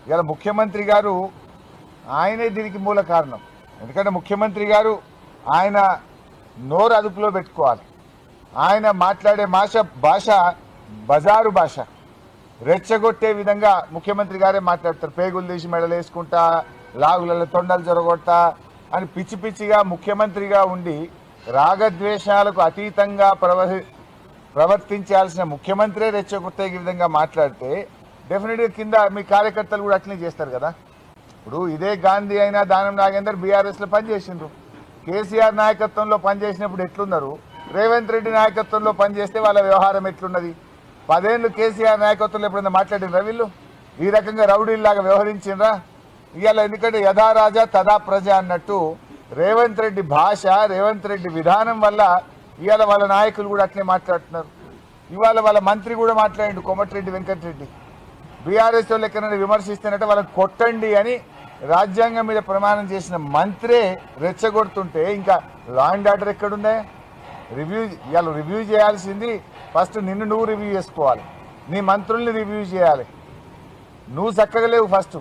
ఇలా ముఖ్యమంత్రి గారు ఆయనే దీనికి మూల కారణం. ఎందుకంటే ముఖ్యమంత్రి గారు ఆయన నోరు అదుపులో పెట్టుకోవాలి. ఆయన మాట్లాడే భాష బజారు భాష, రెచ్చగొట్టే విధంగా ముఖ్యమంత్రి గారే మాట్లాడతారు. పేగులు తీసి మెడలు వేసుకుంటా, లాగులలో తొండలు జరగొట్టా అని పిచ్చి పిచ్చిగా ముఖ్యమంత్రిగా ఉండి రాగద్వేషాలకు అతీతంగా ప్రవర్తించాల్సిన ముఖ్యమంత్రే రెచ్చగొట్టే విధంగా మాట్లాడితే డెఫినెట్గా కింద మీ కార్యకర్తలు కూడా అట్లనే చేస్తారు కదా. ఇప్పుడు ఇదే గాంధీ అయినా దానం నాగేందర్ బీఆర్ఎస్లో పనిచేసిండ్రు. కేసీఆర్ నాయకత్వంలో పనిచేసినప్పుడు ఎట్లున్నారు, రేవంత్ రెడ్డి నాయకత్వంలో పనిచేస్తే వాళ్ళ వ్యవహారం ఎట్లున్నది? 10 ఏళ్ళు కేసీఆర్ నాయకత్వంలో ఎప్పుడైనా మాట్లాడినరా వీళ్ళు? ఈ రకంగా రౌడీల్లాగా వ్యవహరించిండ్రా? ఇవాళ ఎందుకంటే యథా రాజా తదా ప్రజ అన్నట్టు రేవంత్ రెడ్డి భాష, రేవంత్ రెడ్డి విధానం వల్ల ఇవాళ వాళ్ళ నాయకులు కూడా అట్లే మాట్లాడుతున్నారు. ఇవాళ వాళ్ళ మంత్రి కూడా మాట్లాడిండు, కోమటిరెడ్డి వెంకటరెడ్డి. బీఆర్ఎస్ వాళ్ళు ఎక్కడైనా విమర్శిస్తున్నట్టే వాళ్ళని కొట్టండి అని రాజ్యాంగం మీద ప్రమాణం చేసిన మంత్రే రెచ్చగొడుతుంటే ఇంకా లా అండ్ ఆర్డర్ ఎక్కడుందే? ఇవాళ రివ్యూ చేయాల్సింది ఫస్ట్ నిన్ను నువ్వు రివ్యూ చేసుకోవాలి, నీ మంత్రుల్ని రివ్యూ చేయాలి. నువ్వు చక్కగా లేవు ఫస్ట్.